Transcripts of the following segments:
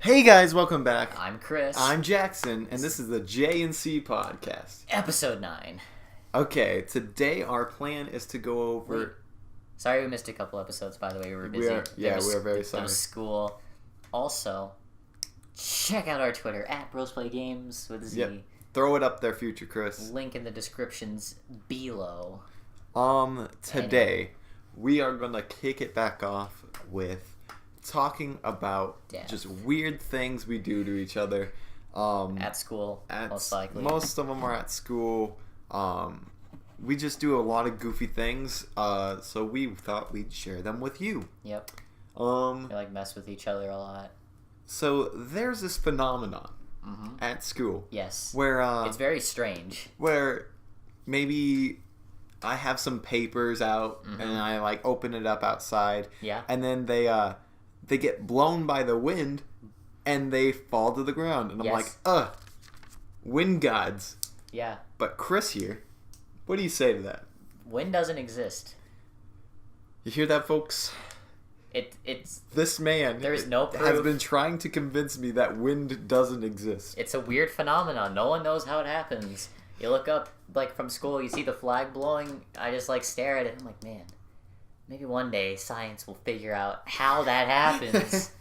Hey guys, welcome back. I'm Chris. I'm Jackson, and this is the J&C Podcast. Episode 9. Okay, today our plan is to go over... Wait. Sorry we missed a couple episodes, by the way. We were busy. We are very sorry. There was school. Also, check out our Twitter, @BrosPlayGames with a Z. Yep. Throw it up there, future Chris. Link in the descriptions below. Today, we are going to kick it back off with talking about just weird things we do to each other. At school, most likely. Most of them are at school. We just do a lot of goofy things, so we thought we'd share them with you. Yep. We mess with each other a lot. So there's this phenomenon at school. Yes. Where it's very strange. Where maybe I have some papers out and I open it up outside. Yeah. And then they get blown by the wind and they fall to the ground. And I'm like, wind gods. Yeah. But Chris here, what do you say to that? Wind doesn't exist. You hear that, folks? It's this man there's no proof. Has been trying to convince me that wind doesn't exist. It's a weird phenomenon. No one knows how it happens. You look up, from school, you see the flag blowing. I just, stare at it. I'm like, man, maybe one day science will figure out how that happens.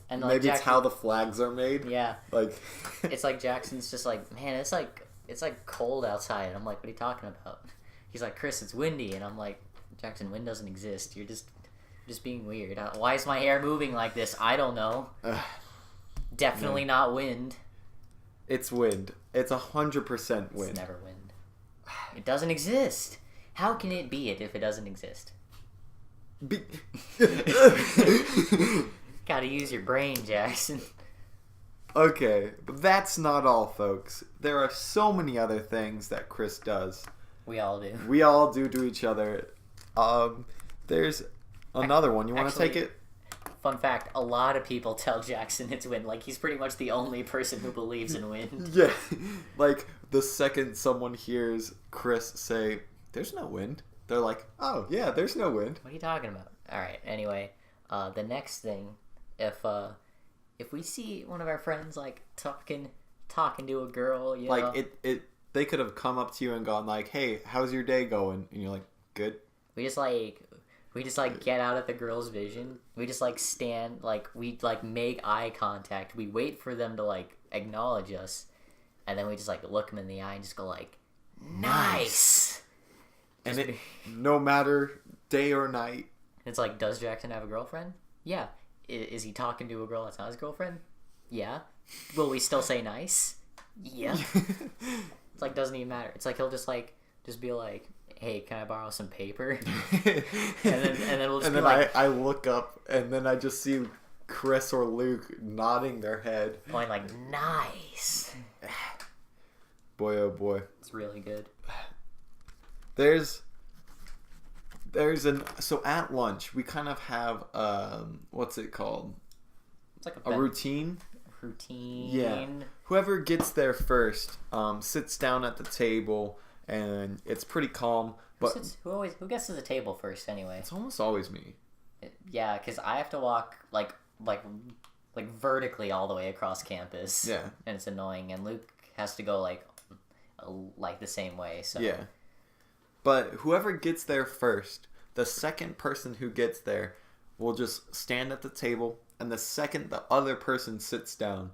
And maybe it's how the flags are made. Yeah. It's like Jackson's just like, man, it's like cold outside. I'm like, what are you talking about? He's like, Chris, it's windy. And I'm like, Jackson, wind doesn't exist. You're just being weird. Why is my hair moving like this? I don't know. Definitely not wind. It's wind. It's 100% wind. It's never wind. It doesn't exist. How can it be it if it doesn't exist? Gotta use your brain, Jackson. Okay, but that's not all, folks. There are so many other things that Chris does. We all do. We all do to each other. There's another one. You want to take it? Fun fact, a lot of people tell Jackson it's wind. He's pretty much the only person who believes in wind. Yeah. The second someone hears Chris say, there's no wind, they're like, oh, yeah, there's no wind. What are you talking about? Alright, anyway, the next thing, if we see one of our friends, talking to a girl, you know... They could have come up to you and gone, hey, how's your day going? And you're like, good. We just get out of the girl's vision. We just stand, we make eye contact. We wait for them to acknowledge us, and then we just look them in the eye and just go nice. And no matter day or night. It's does Jackson have a girlfriend? Yeah. Is he talking to a girl that's not his girlfriend? Yeah. Will we still say nice? Yeah. It's doesn't even matter. It's he'll just be like, hey, can I borrow some paper? and then we'll just be I look up and then I just see Chris or Luke nodding their head. Going nice. Boy, oh boy. It's really good. So at lunch, we kind of have, what's it called? It's a routine. Routine. Yeah. Whoever gets there first sits down at the table, and it's pretty calm. But who gets to the table first anyway? It's almost always me. Yeah, because I have to walk vertically all the way across campus. Yeah. And it's annoying, and Luke has to go the same way. So yeah. But whoever gets there first, the second person who gets there will just stand at the table. And the second the other person sits down,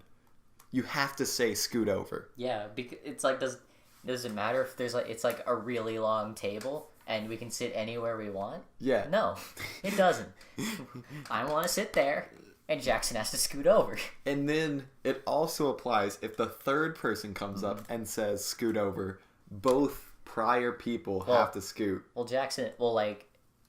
you have to say scoot over. Yeah, because it's does it matter if there's it's a really long table and we can sit anywhere we want? Yeah. No, it doesn't. I want to sit there and Jackson has to scoot over. And then it also applies if the third person comes up and says scoot over, both prior people have to scoot. Well, Jackson,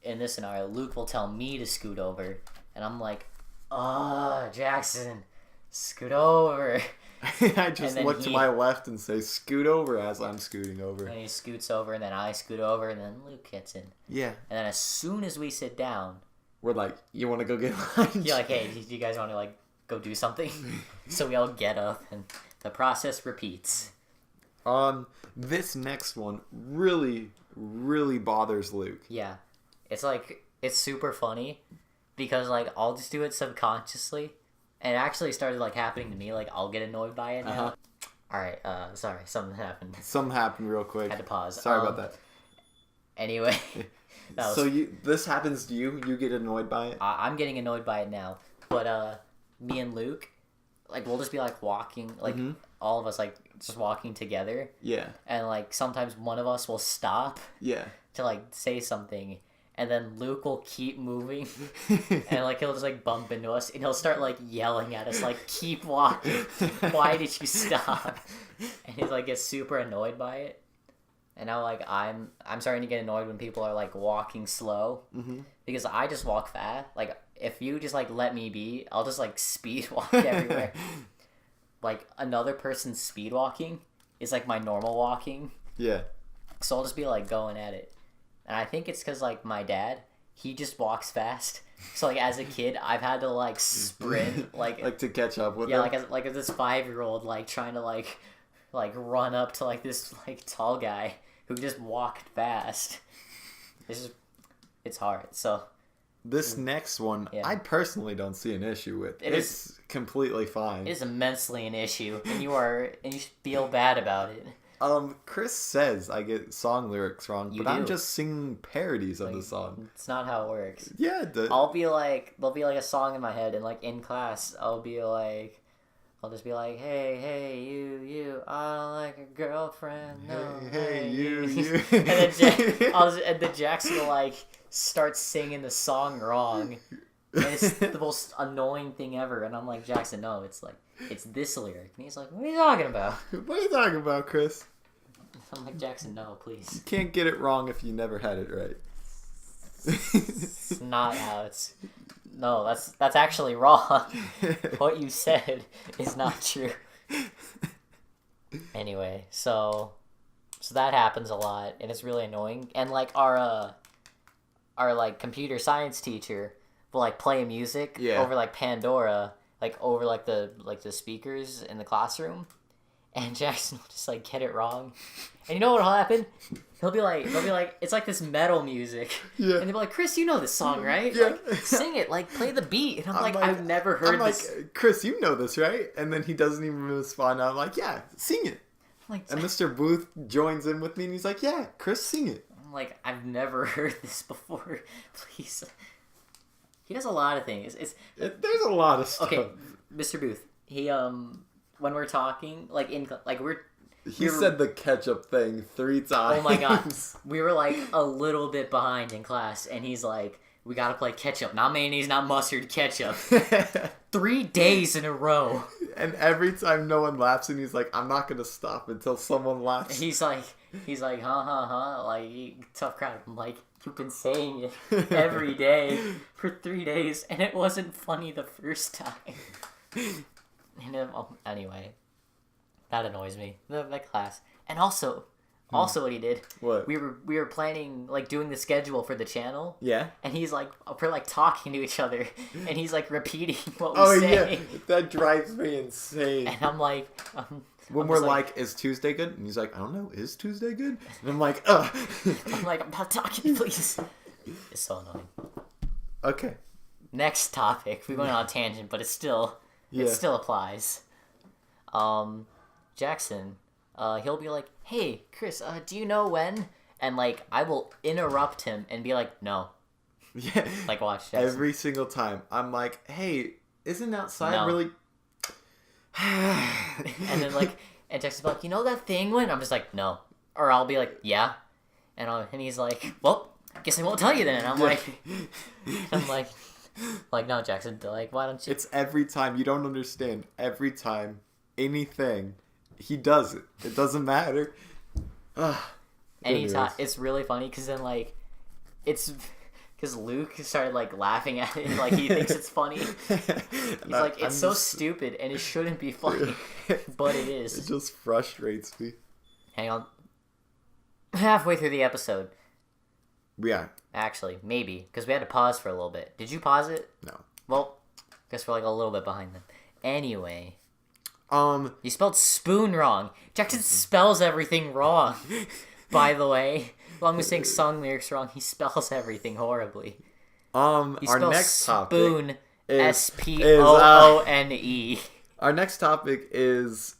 in this scenario, Luke will tell me to scoot over and I'm like, oh, Jackson, scoot over. I just look to my left and say scoot over as I'm scooting over. And he scoots over, and then I scoot over, and then Luke gets in. Yeah. And then as soon as we sit down... We're like, you want to go get lunch? You're like, hey, do you guys want to, go do something? So we all get up, and the process repeats. This next one really, really bothers Luke. Yeah. It's super funny because I'll just do it subconsciously And it actually started like happening to me. Like I'll get annoyed by it now. All right. Sorry, something happened. Something happened real quick. Had to pause. Sorry about that. Anyway. So this happens to you? You get annoyed by it? I'm getting annoyed by it now. But me and Luke, like we'll just be like walking, like all of us like just walking together. Yeah. And like sometimes one of us will stop. Yeah. To like say something. And then Luke will keep moving, and like he'll just like bump into us, and he'll start like yelling at us, like "Keep walking! Why did you stop?" And he's like gets super annoyed by it. And now like I'm starting to get annoyed when people are like walking slow, because I just walk fast. Like if you just like let me be, I'll just like speed walk everywhere. Like another person's speed walking is like my normal walking. Yeah. So I'll just be like going at it. And I think it's because, like, my dad, he just walks fast. So, like, as a kid, I've had to, like, sprint, like to catch up with him. him? Like, as this 5-year-old, like, trying to, like, run up to, like, this, like, tall guy who just walked fast. It's hard, so... This next one, I personally don't see an issue with. It's completely fine. It is immensely an issue, and you feel bad about it. Chris says I get song lyrics wrong, I'm just singing parodies of the song. It's not how it works. Yeah, it does. I'll be like, there'll be like a song in my head, and like in class, I'll just be like, hey, you, I like a girlfriend. No, hey, you. And then Jackson will like start singing the song wrong. And it's the most annoying thing ever. And I'm like, Jackson, no, it's this lyric. And he's like, what are you talking about? What are you talking about, Chris? I'm like, Jackson, no, please. You can't get it wrong if you never had it right. It's not how it's... No, that's actually wrong. What you said is not true. Anyway, so that happens a lot, and it's really annoying. And like our like computer science teacher will like play music over like Pandora, like over like the speakers in the classroom, and Jackson will just like get it wrong. And you know what'll happen? They'll be like, it's like this metal music. Yeah. And they'll be like, Chris, you know this song, right? Yeah. Like, sing it, like play the beat. And I'm like, I've never heard this. I'm like, Chris, you know this, right? And then he doesn't even respond. I'm like, yeah, sing it. And Mr. Booth joins in with me, and he's like, yeah, Chris, sing it. I'm like, I've never heard this before. Please. He does a lot of things. There's a lot of stuff. Okay, Mr. Booth. He when we're talking, like he said the ketchup thing 3 times. Oh my god, we were like a little bit behind in class, and he's like, "We gotta play ketchup, not mayonnaise, not mustard, ketchup." 3 days in a row. And every time no one laughs, and he's like, "I'm not gonna stop until someone laughs." He's like, like tough crowd. I'm like, you've been saying it every day for 3 days, and it wasn't funny the first time. And then, anyway, that annoys me. The class, and also what he did. What? We were planning like doing the schedule for the channel. Yeah. And he's like, we're like talking to each other, and he's like repeating what we say. Oh yeah, that drives me insane. And I'm like. When we're like, is Tuesday good? And he's like, I don't know, is Tuesday good? And I'm like, ugh. I'm like, I'm not talking, please. It's so annoying. Okay. Next topic. We went on a tangent, but it still applies. Jackson, he'll be like, hey, Chris, do you know when? And like, I will interrupt him and be like, no. Yeah. Like, watch Jackson. Every single time. I'm like, hey, isn't outside really... And then like, and Jackson's like, you know that thing when? I'm just like, no. Or I'll be like, yeah. And he's like, well, guess I won't tell you then. And I'm like, no, Jackson, like, why don't you? It's every time. You don't understand. Every time, anything, he does it. It doesn't matter. Anytime. It's really funny because then like, it's... Because Luke started, like, laughing at it. Like, he thinks it's funny. He's like, it's so stupid, and it shouldn't be funny. But it is. It just frustrates me. Hang on. Halfway through the episode. Yeah. Actually, maybe. Because we had to pause for a little bit. Did you pause it? No. Well, I guess we're, like, a little bit behind them. Anyway. You spelled spoon wrong. Jackson spells everything wrong. By the way. Along with saying song lyrics wrong, he spells everything horribly. Our next topic. Spoon Spoone. Our next topic is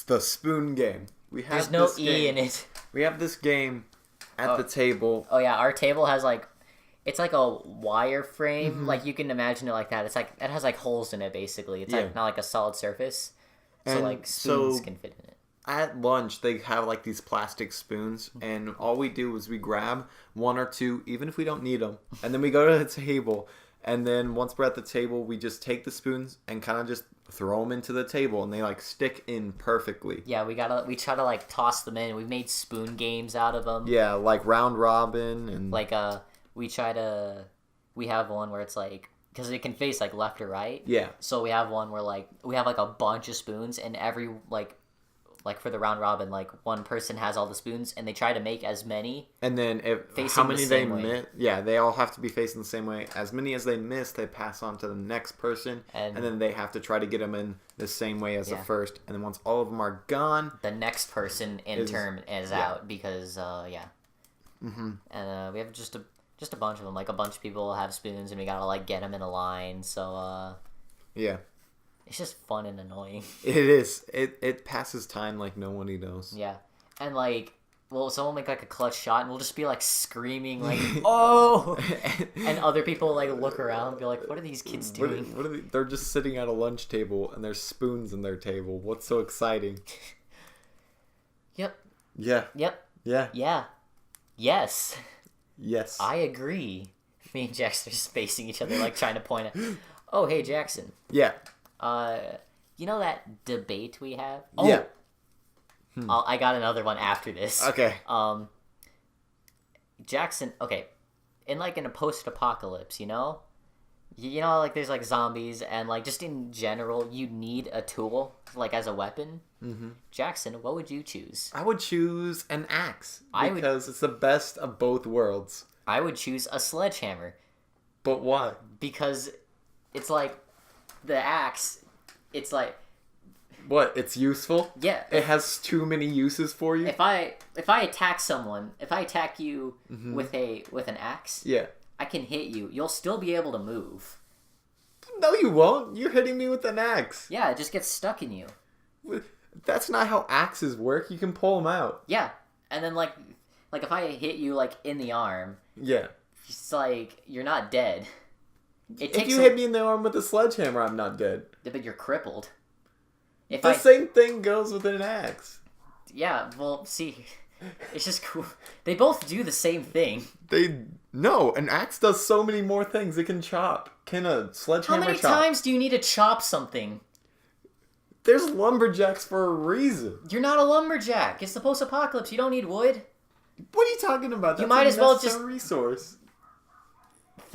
the spoon game. There's no E in it. We have this game at the table. Oh yeah, our table has like, it's like a wire frame. Like you can imagine it like that. It's like it has like holes in it basically. It's like not like a solid surface. So And like spoons can fit in it. At lunch, they have like these plastic spoons, and all we do is we grab one or two, even if we don't need them, and then we go to the table. And then once we're at the table, we just take the spoons and kind of just throw them into the table, and they like stick in perfectly. Yeah, we try to like toss them in. We've made spoon games out of them. Yeah, like round robin and like we have one where it's like, because it can face like left or right. Yeah. So we have one where like we have like a bunch of spoons, and every like for the round robin, like one person has all the spoons, and they try to make as many. And then how many they miss? Yeah, they all have to be facing the same way. As many as they miss, they pass on to the next person, and then they have to try to get them in the same way as the first. And then once all of them are gone, the next person in turn is out because And we have just a bunch of them. Like a bunch of people have spoons, and we gotta like get them in a line. So yeah. It's just fun and annoying. It is. It passes time like no one knows. Yeah. And like, well, someone make like a clutch shot, and we'll just be like screaming like, "Oh!" And other people like look around and be like, "What are these kids doing?" What are they're just sitting at a lunch table, and there's spoons in their table. What's so exciting? Yep. Yeah. Yep. Yeah. Yeah. Yes. Yes. I agree. Me and Jackson are just facing each other, like trying to point at. Oh, hey, Jackson. Yeah. You know that debate we have? Oh. Yeah. I got another one after this. Okay. Jackson. Okay, in a post-apocalypse, you know, like there's like zombies, and like just in general, you need a tool like as a weapon. Mm-hmm. Jackson, what would you choose? I would choose an axe because it's the best of both worlds. I would choose a sledgehammer. But why? Because it's like the axe. It's like. What? It's useful? Yeah. It has too many uses for you? If I attack someone, if I attack you with an axe, yeah, I can hit you. You'll still be able to move. No, you won't. You're hitting me with an axe. Yeah, it just gets stuck in you. That's not how axes work. You can pull them out. Yeah. And then like if I hit you like in the arm, yeah, it's like you're not dead. If you hit me in the arm with a sledgehammer, I'm not dead. But you're crippled. The same thing goes with an axe. Yeah, well, see, it's just cool. They both do the same thing. No, an axe does so many more things. It can chop. Can a sledgehammer chop? How many times do you need to chop something? There's lumberjacks for a reason. You're not a lumberjack. It's the post-apocalypse. You don't need wood. What are you talking about? That's you might as well just resource.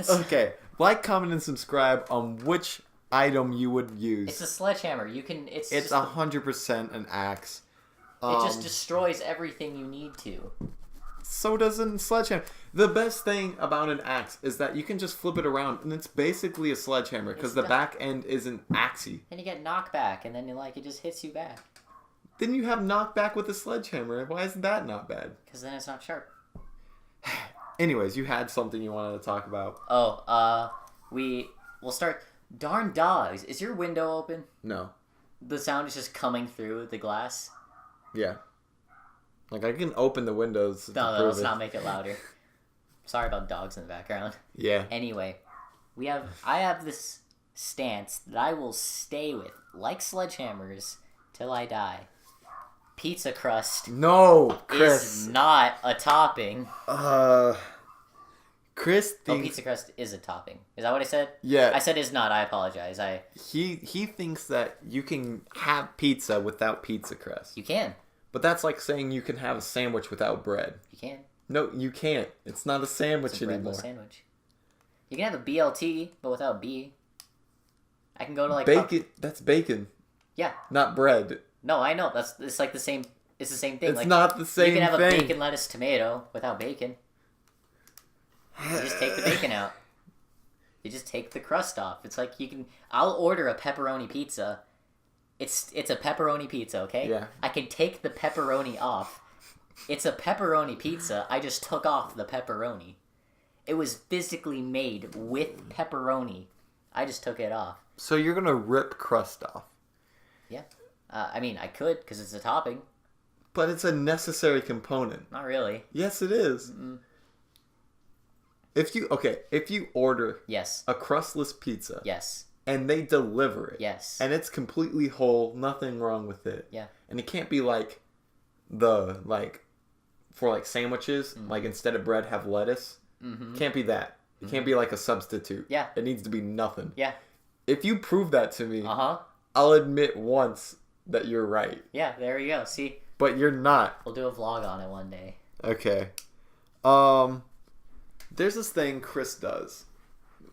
Okay, like, comment, and subscribe on which item you would use. It's a sledgehammer. You can. It's 100% an axe. It just destroys everything you need to. So does a sledgehammer. The best thing about an axe is that you can just flip it around, and it's basically a sledgehammer because the back end isn't axey. And you get knockback, and then it just hits you back. Then you have knockback with a sledgehammer. Why isn't that not bad? Because then it's not sharp. Anyways, you had something you wanted to talk about. Oh, we'll start. Darn dogs! Is your window open? No. The sound is just coming through the glass. Yeah. Like, I can open the windows. No, let's not make it louder. Sorry about dogs in the background. Yeah. Anyway, I have this stance that I will stay with, like sledgehammers, till I die. Pizza crust. No, Chris. Is not a topping. Chris thinks... pizza crust is a topping. Is that what I said? Yeah. I said is not. I apologize. He thinks that you can have pizza without pizza crust. You can. But that's like saying you can have a sandwich without bread. You can. No, you can't. It's not a sandwich anymore. Sandwich. You can have a BLT, but without B. I can go to bacon. That's bacon. Yeah. Not bread. No, I know. It's like the same. It's the same thing. It's not the same thing. You can have a bacon, lettuce, tomato without bacon. You just take the bacon out. You just take the crust off. It's like you can. I'll order a pepperoni pizza. It's a pepperoni pizza, okay? Yeah. I can take the pepperoni off. It's a pepperoni pizza. I just took off the pepperoni. It was physically made with pepperoni. I just took it off. So you're gonna rip crust off. Yeah. I mean, I could, because it's a topping. But it's a necessary component. Not really. Yes, it is. Mm-mm. If you order Yes. a crustless pizza Yes. and they deliver it, Yes. and it's completely whole, nothing wrong with it. Yeah. And it can't be like for like sandwiches, like instead of bread have lettuce. Mm-hmm. Can't be that. It can't be like a substitute. Yeah. It needs to be nothing. Yeah. If you prove that to me, Uh-huh. I'll admit once that you're right. Yeah, there you go. See? But you're not. We'll do a vlog on it one day. Okay. There's this thing Chris does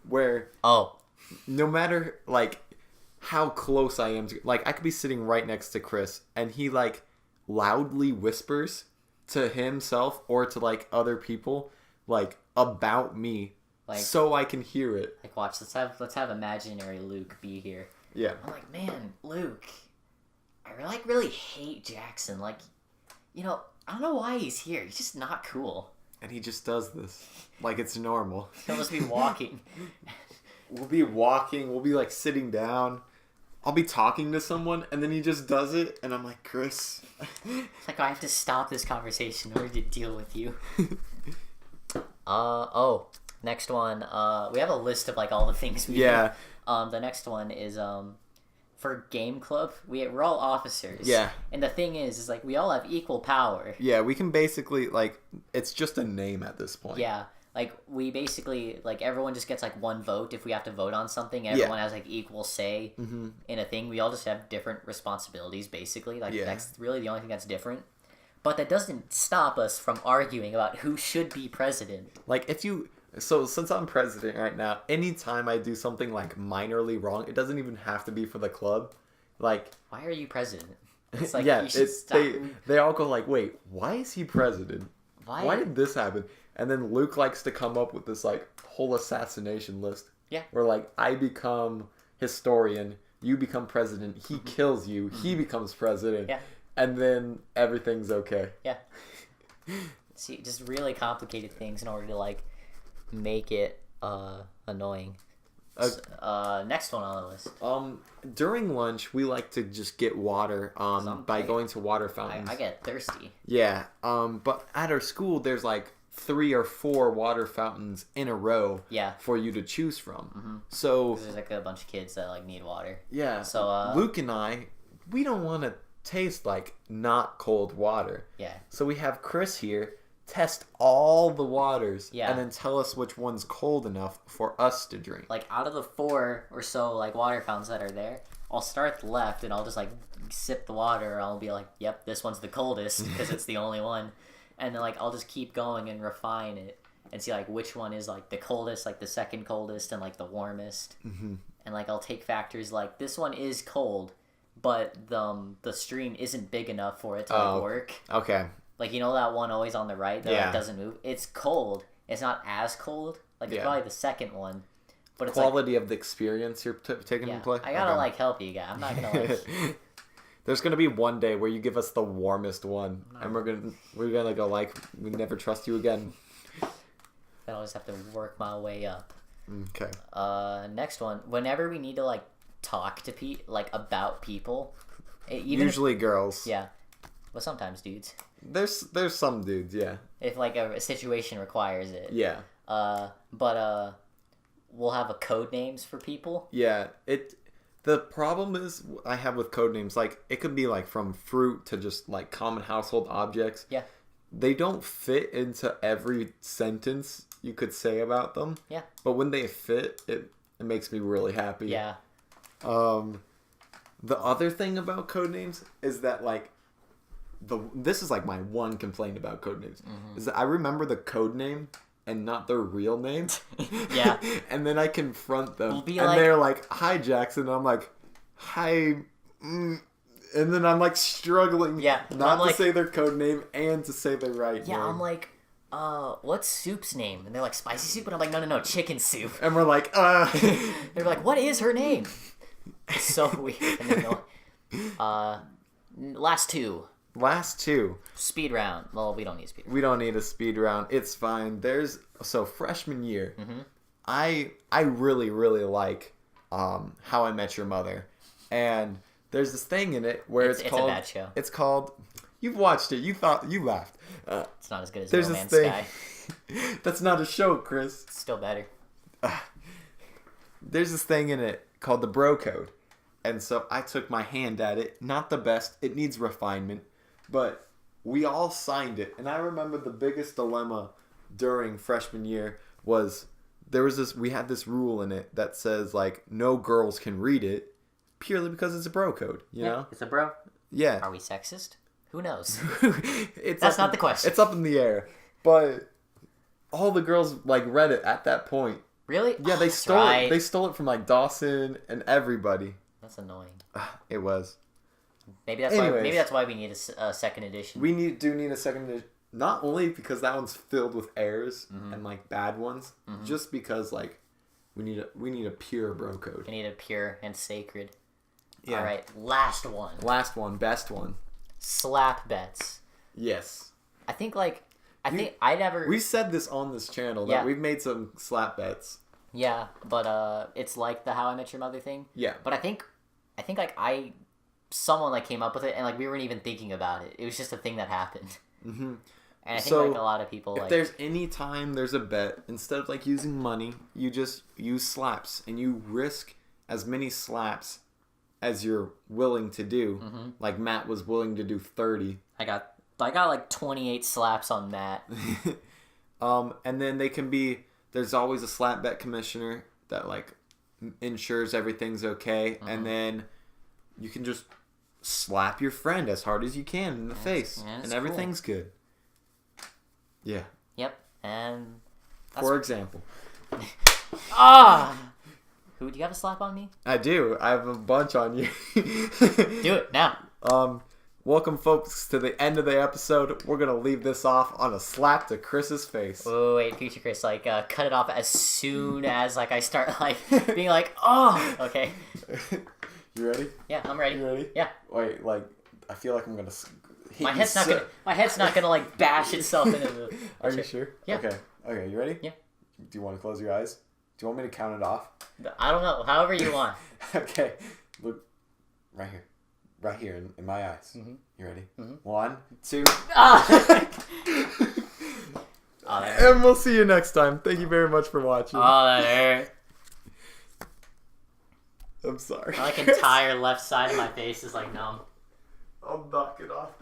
where Oh. no matter like how close I am to, like, I could be sitting right next to Chris and he like loudly whispers to himself or to like other people like about me, Like, so I can hear it. Like, watch. Let's have imaginary Luke be here. Yeah. I'm like, man, Luke, I really hate Jackson. Like, you know, I don't know why he's here. He's just not cool. And he just does this like it's normal. He'll just be walking. We'll be walking, we'll be like sitting down. I'll be talking to someone and then he just does it and I'm like, Chris. It's like, I have to stop this conversation in order to deal with you. Oh, next one. We have a list of like all the things we Yeah. do. The next one is for game club. We're all officers. Yeah. And the thing is like we all have equal power. Yeah, we can basically like it's just a name at this point. Yeah. Like we basically like everyone just gets like one vote if we have to vote on something. Everyone has like equal say in a thing. We all just have different responsibilities basically. Like that's really the only thing that's different. But that doesn't stop us from arguing about who should be president. Like so since I'm president right now, anytime I do something like minorly wrong, it doesn't even have to be for the club. Like, why are you president? It's like yeah, you should stop. they all go like, wait, why is he president? Why did this happen? And then Luke likes to come up with this like whole assassination list. Yeah. Where like I become historian, you become president, he kills you, he becomes president. Yeah. And then everything's okay. Yeah. See, just really complicated things in order to like make it annoying. Next one on the list. During lunch we like to just get water by going to water fountains. I get thirsty. Yeah. But at our school there's like 3 or 4 water fountains in a row. Yeah. For you to choose from. So There's like a bunch of kids that like need water. yeah. So Luke and I, we don't want to taste like not cold water. Yeah. So we have Chris here test all the waters Yeah. and then tell us which one's cold enough for us to drink. Like out of the 4 or so like water fountains that are there, I'll start at the left and I'll just like sip the water. I'll be like, yep, this one's the coldest because it's the only one. And then like I'll just keep going and refine it and see like which one is like the coldest, like the second coldest, and like the warmest. Mm-hmm. And like I'll take factors like this one is cold, but the stream isn't big enough for it to like, work. Okay. Like, you know that one always on the right that like, doesn't move? It's cold. It's not as cold. Like, it's probably the second one. But it's quality of the experience you're taking in play? I gotta, like, help you, guy. I'm not gonna, like... There's gonna be one day where you give us the warmest one, and we're gonna go, like, we never trust you again. Then I'll just have to work my way up. Okay. Next one. Whenever we need to, like, talk to about people... Usually girls. Yeah. But sometimes dudes. There's some dudes, yeah. If like a situation requires it. Yeah. But we'll have a code names for people. Yeah. The problem is I have with code names, like it could be like from fruit to just like common household objects. Yeah. They don't fit into every sentence you could say about them. Yeah. But when they fit, it makes me really happy. Yeah. The other thing about code names is that like this is like my one complaint about code names is that I remember the code name and not their real name. Yeah. And then I confront them We'll be and like, they're like, "Hi Jackson." And I'm like, "Hi." And then I'm like struggling not to say their code name and to say their right name. Yeah, I'm like, what's Soup's name? And they're like, Spicy Soup? And I'm like, no, Chicken Soup. And we're like, They're like, what is her name? It's so weird. And then last two. Speed round. Well, we don't need speed round. We don't need a speed round. It's fine. Freshman year, I really, really like How I Met Your Mother, and there's this thing in it where it's called. It's a bad show. It's called. You've watched it. You laughed. It's not as good as there's No this Man's thing. Sky. That's not a show, Chris. It's still better. There's this thing in it called the bro code. And so I took my hand at it. Not the best. It needs refinement. But we all signed it. And I remember the biggest dilemma during freshman year was we had this rule in it that says like no girls can read it purely because it's a bro code, you know? It's a bro. Yeah. Are we sexist? Who knows? That's not the question. It's up in the air. But all the girls like read it at that point. Really? Yeah, they stole it. They stole it from like Dawson and everybody. That's annoying. It was. Maybe that's why we need a second edition. We do need a second edition. Not only because that one's filled with errors and like bad ones, just because like we need a pure bro code. We need a pure and sacred. Yeah. All right, last one. Best one. Slap bets. Yes. I think I never. We said this on this channel that we've made some slap bets. Yeah, but it's like the How I Met Your Mother thing. Yeah. But I think like someone like came up with it and like we weren't even thinking about it. It was just a thing that happened. Mm-hmm. And I think like a lot of people if there's any time there's a bet, instead of like using money, you just use slaps and you risk as many slaps as you're willing to do. Mm-hmm. Like Matt was willing to do 30. I got like 28 slaps on Matt. And then there's always a slap bet commissioner that like ensures everything's okay, and then you can just slap your friend as hard as you can in the face, and everything's good. Yeah. Yep. And for example. Who do you have a slap on me? I do. I have a bunch on you. Do it now. Welcome, folks, to the end of the episode. We're gonna leave this off on a slap to Chris's face. Oh wait, future Chris, like cut it off as soon as like I start like being like, oh, okay. You ready? Yeah, I'm ready. You ready? Yeah. Wait, like I feel like I'm gonna. My head's not gonna like bash itself into the. Are you sure? Yeah. Okay. You ready? Yeah. Do you want to close your eyes? Do you want me to count it off? I don't know. However you want. Okay. Look, right here in my eyes. Mm-hmm. You ready? Mm-hmm. 1, 2. And we'll see you next time. Thank you very much for watching. Oh, that hurt. I'm sorry. My like entire left side of my face is like numb. I'll knock it off.